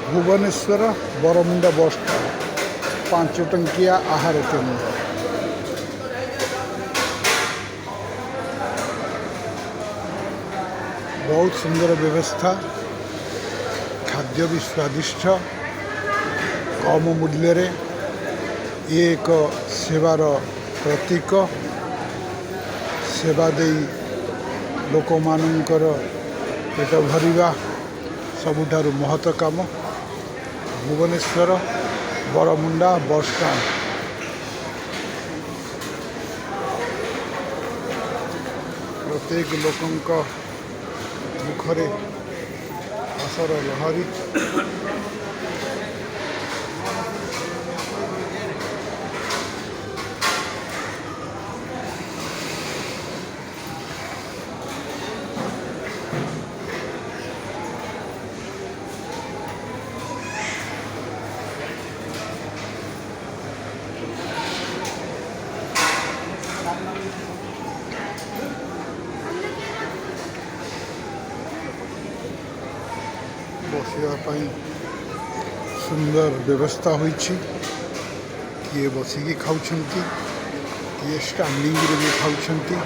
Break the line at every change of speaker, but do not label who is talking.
Bhubaneswar Baramunda bus stand 5 टंकिया आहार केंद्र। बहुत सुंदर व्यवस्था, खाद्य भी स्वादिष्ट, कम मूल्य रे ये एक सेवार प्रतीक। सेवा दे लोक मानकर पेट भरिबा सबुठारु महत काम। Bhubaneswar Baramunda bus stand. प्रत्येक लोकंक मुखरे हसर लहरी। बसवाई सुंदर व्यवस्था होइछि। किए बसिकी खाउछंती, किए स्टैंडिंग रे भी खाउछंती।